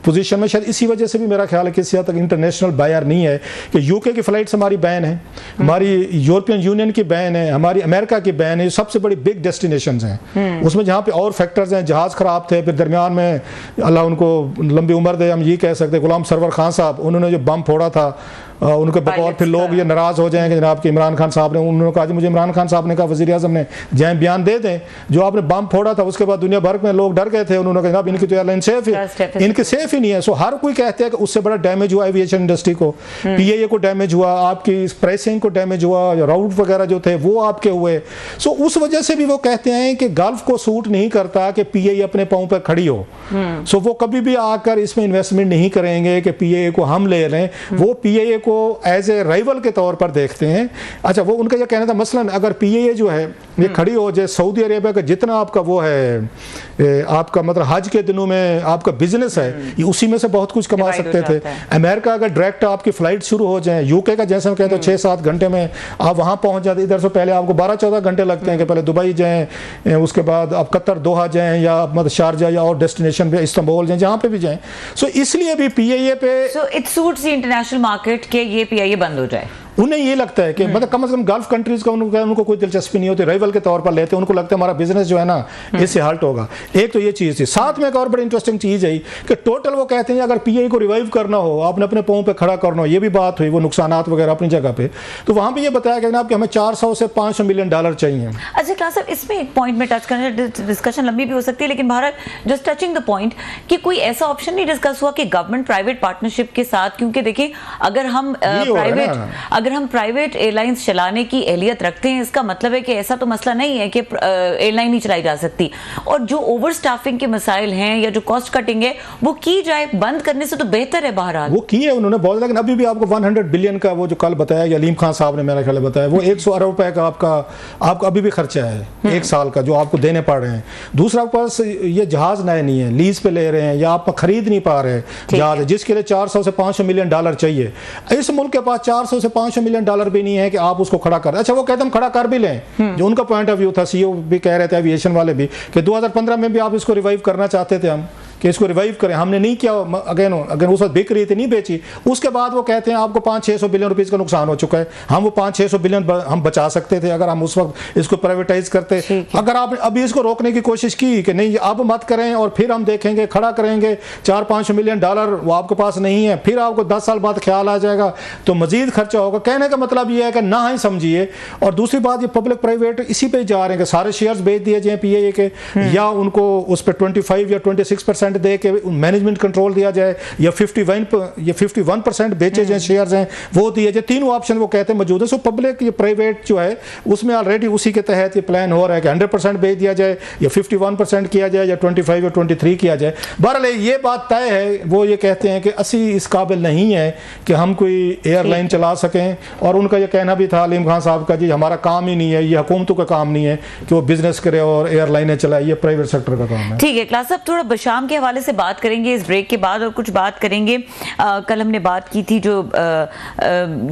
पोजीशन में, शायद इसी वजह से भी मेरा ख्याल है किसी हद तक इंटरनेशनल बायर नहीं है कि यूके की फ्लाइट्स हमारी बैन है, हमारी यूरोपियन यूनियन की बैन है, हमारी अमेरिका की बैन है। सबसे बड़ी बिग डेस्टिनेशंस हैं, उसमें जहाँ पे और फैक्टर्स हैं, जहाज़ ख़राब थे, फिर दरमियान में अल्लाह उनको लंबी उम्र दे, हम ये कह सकते हैं, गुलाम सरवर खान साहब, उन्होंने जो बम फोड़ा था उनके बकौल, फिर लोग ये नाराज़ हो जाएंगे जनाब कि इमरान खान साहब ने, उन्होंने कहा मुझे इमरान खान साहब ने कहा वज़ीर आज़म ने जाए बयान दे दें, जो आपने बम फोड़ा था उसके बाद दुनिया भर में लोग डर गए थे। उन्होंने कहा जनाब इनकी तो एयरलाइन सेफ है, इनकी सेफ ही नहीं है। सो हर कोई कहते हैं कि उससे बड़ा डैमेज हुआ एविएशन इंडस्ट्री को, पीए को डैमेज हुआ, आपकी प्राइसिंग को डैमेज हुआ, राउट वगैरह जो थे वो आपके हुए। सो उस वजह से भी वो कहते हैं कि गल्फ को सूट नहीं करता कि पीए अपने पाँव पर खड़ी हो। सो वो कभी भी आकर इसमें इन्वेस्टमेंट नहीं करेंगे कि पीए को हम ले लें, वो पीए को एज ए राइवल के तौर पर देखते हैं। अच्छा, वो उनका यह कहना था मसलन अगर पीए जो है ये खड़ी हो जाए, सऊदी अरेबिया का जितना आपका वो है आपका मतलब हज के दिनों में आपका बिजनेस है, ये उसी में से बहुत कुछ कमा सकते थे। अमेरिका अगर डायरेक्ट आपकी फ्लाइट शुरू हो जाए, यूके का जैसे हम कहते हैं 6-7 घंटे में आप वहाँ पहुँच जाते, इधर से पहले आपको 12-14 घंटे लगते हैं कि पहले दुबई जाएँ, उसके बाद आप कतर दोहा जाएँ, या मतलब शारजा या और डेस्टिनेशन पे इस्तांबुल जाएँ, जहाँ पे भी जाएँ। सो इसलिए भी पीए पे it suits the international market के ये पीआईए बंद हो जाए। उन्हें ये लगता है कि मतलब कम से कम गल्फ कंट्रीज का उनको कोई दिलचस्पी नहीं होती, राइवल के तौर पर लेते हैं, उनको लगता है हमारा बिजनेस जो है ना इससे हल्ट होगा। एक तो ये चीज़ थी। साथ में एक और बड़ी इंटरेस्टिंग चीज़ है कि टोटल वो कहते हैं अगर पीआई को रिवाइव करना हो, आपने अपने पाँव पे खड़ा करना हो, ये भी बात हुई, वो नुकसानात वगैरह अपनी जगह पे, तो वहाँ पे ये बताया गया जनाब कि हमें 400 से 500 मिलियन डॉलर चाहिए। अच्छा क्लास साहब, इसमें एक पॉइंट में टच करना, डिस्कशन लंबी भी हो सकती है, लेकिन Bharat just touching the point कि कोई ऐसा ऑप्शन नहीं डिस्कस हुआ कि गवर्नमेंट प्राइवेट पार्टनरशिप के साथ, क्योंकि देखिए अगर हम प्राइवेट एयरलाइंस चलाने की एहलियत रखते हैं, इसका मतलब है कि ऐसा तो मसला नहीं है कि एयरलाइन नहीं चलाई जा सकती, और जो ओवर स्टाफिंग के मसाइल हैं या जो कॉस्ट कटिंग है वो की जाए, बंद करने से तो बेहतर है। बहरहाल वो की है उन्होंने बहुत, लेकिन अभी भी आपको 100 बिलियन का वो जो कल बताया अलीम खान साहब ने मेरा ख्याल बताया, वो 100 अरब रुपए का आपका अभी भी खर्चा है एक साल का जो आपको देने पड़ रहे हैं। दूसरा आपके पास ये जहाज नए नहीं है, लीज पे ले रहे हैं या आप खरीद नहीं पा रहे जहाज, जिसके लिए 400 से 500 मिलियन डॉलर चाहिए। इस मुल्क के पास 400 से 500 मिलियन डॉलर भी नहीं है कि आप उसको खड़ा कर। अच्छा वो कहते हम खड़ा कर भी लें, जो उनका पॉइंट ऑफ व्यू था, सीईओ भी कह रहे थे एविएशन वाले भी कि 2015 में भी आप इसको रिवाइव करना चाहते थे हम कि इसको रिवाइव करें, हमने नहीं किया। अगेन उस वक्त बिक रही थी, नहीं बेची। उसके बाद वो कहते हैं आपको 500-600 बिलियन रुपीस का नुकसान हो चुका है, हम वो 500-600 बिलियन हम बचा सकते थे अगर हम उस वक्त इसको प्राइवेटाइज करते। अगर आप अभी इसको रोकने की कोशिश की कि नहीं अब मत करें और फिर हम देखेंगे खड़ा करेंगे 400-500 मिलियन डॉलर, वो आपके पास नहीं है, फिर आपको 10 साल बाद ख्याल आ जाएगा तो मजीद खर्चा होगा। कहने का मतलब ये है कि ना ही समझिए। और दूसरी बात ये पब्लिक प्राइवेट इसी पे जा रहे हैं कि सारे शेयर्स बेच दिए जाए पीआईए के, या उनको उस पर 25 या 26% दे के मैनेजमेंट कंट्रोल दिया जाए, या 51% बेचे जाए शेयर्स हैं वो दिए जाए। तीनों ऑप्शन वो कहते हैं मौजूद है। सो पब्लिक ये प्राइवेट जो है उसमें ऑलरेडी उसी के तहत ये प्लान हो रहा है कि 100% बेच दिया जाए, या 51% किया जाए, या 25 या 23 किया जाए। बहरहाल ये बात तय है, वो ये कहते हैं कि असी इस काबिल नहीं है कि हम कोई एयरलाइन चला सकें। और उनका ये कहना भी था अलीम खान साहब का, जी हमारा काम ही नहीं है, ये हुकूमतों का काम नहीं है कि वो बिजनेस करे और एयरलाइनें चलाए, ये प्राइवेट सेक्टर का काम है। ठीक है क्लास साहब, थोड़ा बशाम के हवाले से बात करेंगे इस ब्रेक के बाद, और कुछ बात करेंगे कल हमने बात की थी जो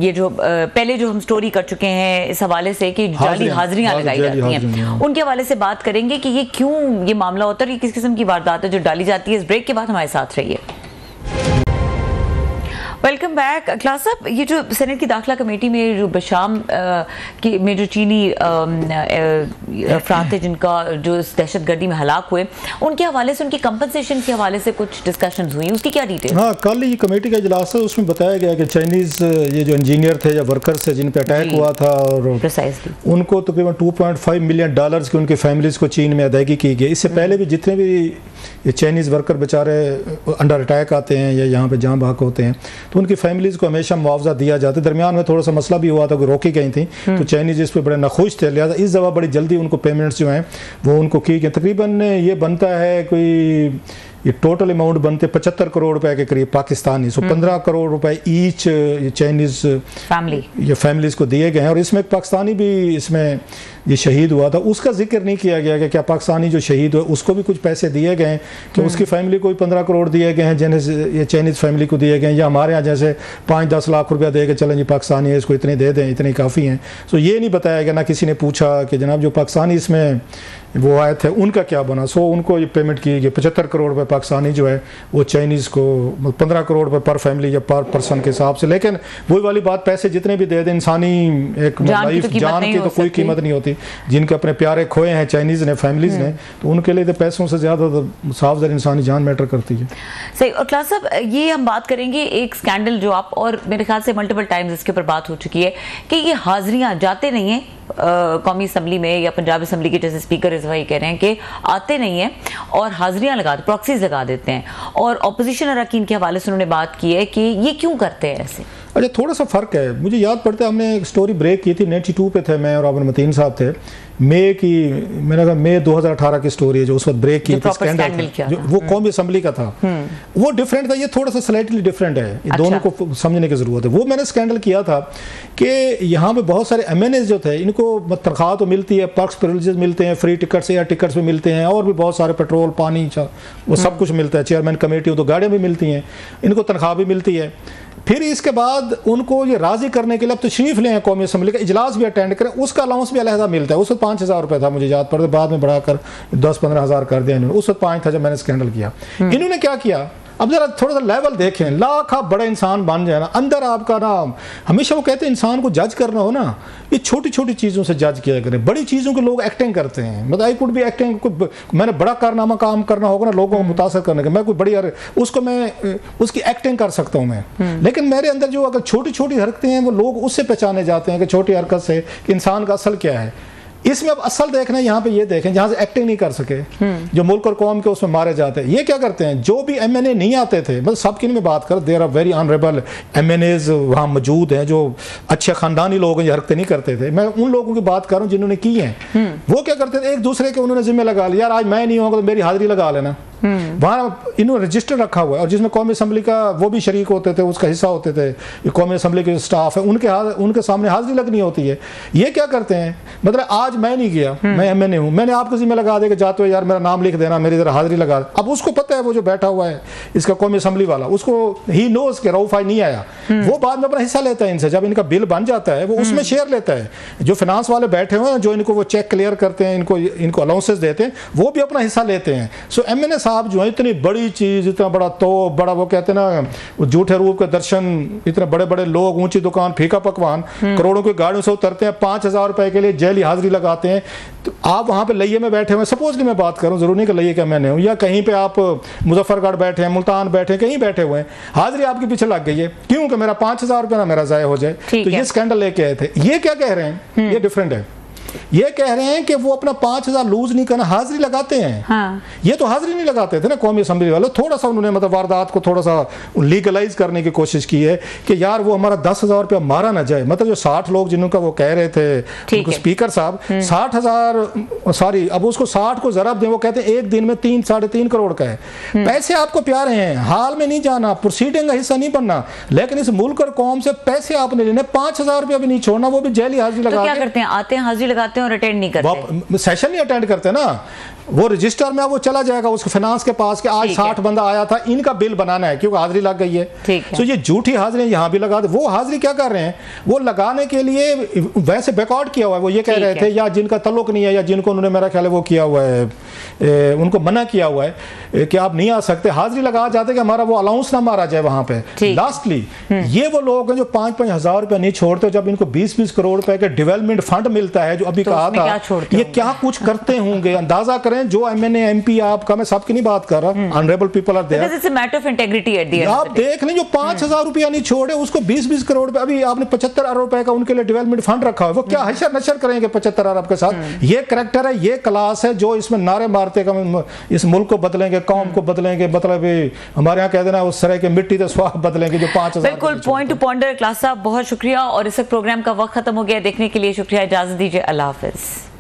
ये जो पहले जो हम स्टोरी कर चुके हैं इस हवाले से कि जाली हाजिरियां लगाई जाती हैं, उनके हवाले से बात करेंगे कि ये क्यों ये मामला होता है, ये किस किस्म की वारदात है जो डाली जाती है। इस ब्रेक के बाद हमारे साथ रहिए। वेलकम बैक क्लास साहब। ये जो सेनेट की दाखिला कमेटी में जो बशाम में जो चीनी अफराद थे जिनका जो इस दहशतगर्दी में हलाक हुए, उनके हवाले से, उनकी कंपनसेशन के हवाले से कुछ डिस्कशन हुई, उसकी क्या डिटेल? हाँ, कल ये कमेटी का इजलास है, उसमें बताया गया कि चाइनीज ये जो इंजीनियर थे या वर्कर्स थे जिन पे अटैक हुआ था, और उनको तकरीबन 2.5 मिलियन डॉलर्स की उनकी फैमिलीज को चीन में अदायगी की गई। इससे पहले भी जितने भी ये चाइनीज़ वर्कर बेचारे अंडर अटैक आते हैं या यहाँ पे जाँ भाग होते हैं तो उनकी फैमिलीज़ को हमेशा मुआवजा दिया जाता है। दरमियान में थोड़ा सा मसला भी हुआ था, कोई रोकी गई थी, तो चाइनीज़ इस पर बड़े नाखुश थे, लिहाजा इस दफ़ा बड़ी जल्दी उनको पेमेंट्स जो हैं वो उनको की गई। तकरीबन ये बनता है कोई ये टोटल अमाउंट बनते 75 करोड़ रुपए के करीब पाकिस्तानी, सो 15 करोड़ रुपए ईच चाइनीज़ ये फैमिलीज़ को दिए गए हैं। और इसमें एक पाकिस्तानी भी इसमें ये शहीद हुआ था, उसका जिक्र नहीं किया गया कि क्या पाकिस्तानी जो शहीद हुआ उसको भी कुछ पैसे दिए गए हैं कि उसकी फैमिली को भी 15 करोड़ दिए गए हैं जिन्हें ये चाइनीज़ फैमिली को दिए गए हैं, या हमारे यहाँ जैसे 5-10 लाख रुपया दे के चलें जी पाकिस्तानी है इसको इतने दे दें, इतने काफ़ी हैं। सो ये नहीं बताया गया, ना किसी ने पूछा कि जनाब जो पाकिस्तानी इसमें वो आए थे उनका क्या बना। सो उनको ये पेमेंट की गई 75 करोड़ रुपये पाकिस्तानी जो है वो चाइनीज़ को 15 करोड़ रुपये पर फैमिली या पर पर्सन के हिसाब से। लेकिन वही वाली बात, पैसे जितने भी दे दें, इंसानी एक लाइफ जान की तो कोई कीमत नहीं होती। जिनके अपने प्यारे खोए हैं चाइनीज़ ने, फैमिलीज़ ने, तो उनके लिए तो पैसों से ज़्यादा तो साफ ज़र इंसानी जान मैटर करती है। सही। और क्लास साहब, ये हम बात करेंगे एक स्कैंडल जो आप और मेरे ख्याल से मल्टीपल टाइम्स इसके ऊपर बात हो चुकी है कि ये हाजिरियाँ जाते नहीं हैं कौमी असम्बली में या पंजाब असम्बली के जैसे स्पीकर इस वही कह रहे हैं कि आते नहीं हैं और हाजिरियाँ लगा देते, प्रॉक्सीज लगा देते हैं। और ऑपोजिशन अरकान के हवाले से उन्होंने बात की है कि ये क्यों करते हैं ऐसे। अच्छा, थोड़ा सा फ़र्क है। मुझे याद पड़ता है हमने एक स्टोरी ब्रेक की थी, 92 पे थे मैं और आबिद मतीन साहब थे, मई की, मेरा ख्याल मई 2018 की स्टोरी है जो उस वक्त ब्रेक की थी, स्कैंडल जो वो कौमी असम्बली का था, वो डिफरेंट था, ये थोड़ा सा स्लाइटली डिफरेंट है। ये दोनों को समझने की ज़रूरत है। वो मैंने स्कैंडल किया था कि यहाँ पे बहुत सारे MNAs जो थे इनको तनख्वाह तो मिलती है, पर्क्स प्रिविलेजेस मिलते हैं, फ्री टिकट्स एयर टिकट्स भी मिलते हैं, और भी बहुत सारे पेट्रोल पानी वो सब कुछ मिलता है, चेयरमैन कमेटी हो तो गाड़ियाँ भी मिलती हैं, इनको तनख्वाह भी मिलती है। फिर इसके बाद उनको ये राज़ी करने के लिए अब तशरीफ़ लें कौमी असम्बली का इजलास भी अटेंड करें, उसका अलाउंस भी अलहदा मिलता है। उस वक्त 5,000 रुपये था, मुझे याद पड़ता, बाद में बढ़ाकर 10-15 हज़ार कर दिया इन्होंने। उस वक्त 5 था जब मैंने स्कैंडल किया। इन्होंने क्या किया, अब जरा थोड़ा सा लेवल देखें, लाख आप बड़ा इंसान बन जाए ना, अंदर आपका ना, हमेशा वो कहते हैं इंसान को जज करना हो ना, ये छोटी छोटी चीज़ों से जज किया करें। बड़ी चीज़ों के लोग एक्टिंग करते हैं, मतलब आई कुड भी एक्टिंग, मैंने बड़ा कारनामा काम करना होगा ना लोगों को मुतासर करने का, मैं कोई बड़ी उसको मैं उसकी एक्टिंग कर सकता हूँ मैं, लेकिन मेरे अंदर जो अगर छोटी छोटी हरकतें हैं वो लोग उससे पहचाने जाते हैं कि छोटी हरकत से कि इंसान का असल क्या है। इसमें अब असल देखना है, यहाँ पे ये देखें जहाँ से एक्टिंग नहीं कर सके, जो मुल्क और कौम के उसमें मारे जाते हैं, ये क्या करते हैं, जो भी एमएनए नहीं आते थे, मतलब सबकी नहीं मैं बात कर, there are very honourable MNAs वहाँ मौजूद हैं जो अच्छे खानदानी लोग हैं, ये हरकतें नहीं करते थे। मैं उन लोगों की बात कर रहा हूँ जिन्होंने की हैं। वो क्या करते थे, एक दूसरे के उन्होंने जिम्मे लगा लिया, यार आज मैं नहीं होगा तो मेरी हाजिरी लगा लेना। वहाँ इन्होंने रजिस्टर रखा हुआ है, और जिसमें कौमी असम्बली का वो भी शरीक होते थे, उसका हिस्सा होते थे, ये कौमी असम्बली के स्टाफ है, उनके सामने हाजिरी लगनी होती है। ये क्या करते हैं, मतलब आज मैं नहीं गया, मैं एमएनए हूँ, मैंने आपके जिम्मे लगा दे के जाते हो यार मेरा नाम लिख देना, मेरी जरा हाजिरी लगा। अब उसको पता है, वो जो बैठा हुआ है इसका कौमी असम्बली वाला, उसको ही नोज के रऊफ भाई नहीं आया, वो बाद में अपना हिस्सा लेता है इनसे, जब इनका बिल बन जाता है वो उसमें शेयर लेता है। जो फाइनेंस वाले बैठे हुए हैं, जो इनको वो चेक क्लियर करते हैं, इनको अलाउंसेस देते हैं, वो भी अपना हिस्सा लेते हैं। सो एमएनए साहब जो है इतनी बड़ी चीज, इतना बड़ा तो बड़ा, वो कहते हैं ना झूठे रूप के दर्शन, इतने बड़े बड़े लोग, ऊंची दुकान, फीका पकवान, करोड़ों की गाड़ियों से उतरते हैं, 5,000 रुपए के लिए जेली हाजिरी लगाते हैं। तो आप वहां पे लइये में बैठे हुए, सपोजली मैं बात करूं, जरूर नहीं कि लइये का मैंने हूं, या कहीं पे आप मुजफ्फरगढ़ बैठे हैं, मुल्तान बैठे हैं, कहीं बैठे हुए हैं, हाजिरी आपके पीछे लग गई है, क्यों कि मेरा 5,000 रुपये ना मेरा जाया हो जाए। तो ये स्कैंडल लेके आए थे। ये क्या कह रहे हैं, ये डिफरेंट है। ये कह रहे हैं कि वो अपना 5,000 लूज नहीं करना, हाजिरी लगाते हैं। हाँ। ये तो हाजिरी नहीं लगाते थे ना कौमी असम्बली वाले, थोड़ा सा उन्होंने मतलब वारदात को थोड़ा सा लीगलाइज करने की कोशिश की है कि यार वो हमारा 10,000 रुपया मारा ना जाए। मतलब जो 60 लोग जिनका वो कह रहे थे स्पीकर साहब, 60,000 सॉरी, अब उसको 60 को जरब दें, वो कहते हैं एक दिन में 3-3.5 करोड़ का है। पैसे आपको प्यारे हैं, हाल में नहीं जाना, प्रोसीडिंग का हिस्सा नहीं बनना, लेकिन इस मुल्क और कौम से पैसे आपने लेने, 5,000 रुपया भी नहीं छोड़ना, वो भी जेली हाजिरी लगा। क्या करते हैं, आते हैं हाजिरी लगाते हैं और अटेंड नहीं करते, सेशन नहीं अटेंड करते ना, वो रजिस्टर में वो चला जाएगा उसको फाइनेंस के पास कि आज 60 बंदा आया था, इनका बिल बनाना है क्योंकि हाजिरी लग गई है। तो ये झूठी हाजिरी यहाँ भी लगा दे। वो हाजिरी क्या कर रहे हैं, वो लगाने के लिए वैसे बैकआउट किया हुआ है, वो ये कह रहे थे या जिनका तल्लुक नहीं है या जिनको उन्होंने मेरा ख्याल है वो किया हुआ है, उनको मना किया हुआ है कि आप नहीं आ सकते, हाजिरी लगा जाते कि हमारा वो अलाउंस ना मारा जाए वहां पे। लास्टली ये वो लोग हैं जो 5-5 हजार रुपया नहीं छोड़ते, जब इनको 20-20 करोड़ रुपए के डेवलपमेंट फंड मिलता है, जो अभी कहा था, ये क्या कुछ करते होंगे, अंदाजा करें। जो एमएनए एमपी आपका, मैं सबके नहीं बात कर रहा, honourable people are there, it's a matter of integrity at the end. आप देख लें जो 5,000 रुपया नहीं छोड़े, उसको 20-20 करोड़ रुपए, अभी आपने 75 अरब रुपए का उनके लिए डेवलपमेंट फंड रखा है, वो क्या हशर नशर करेंगे 75 अरब के साथ। ये करैक्टर है, ये क्लास है जो इसमें नारे मारते का इस मुल्क को बदलेंगे, कौम को बदलेंगे, मतलब हमारे यहाँ कह देना उस तरह के मिट्टी से स्वाद बदलेंगे जो 5,000। बिल्कुल पॉइंट टू पॉइंटर। क्लास साहब बहुत शुक्रिया, और इस प्रोग्राम का वक्त खत्म हो गया, देखने के लिए शुक्रिया, इजाजत दीजिए, अल्लाह हाफिज।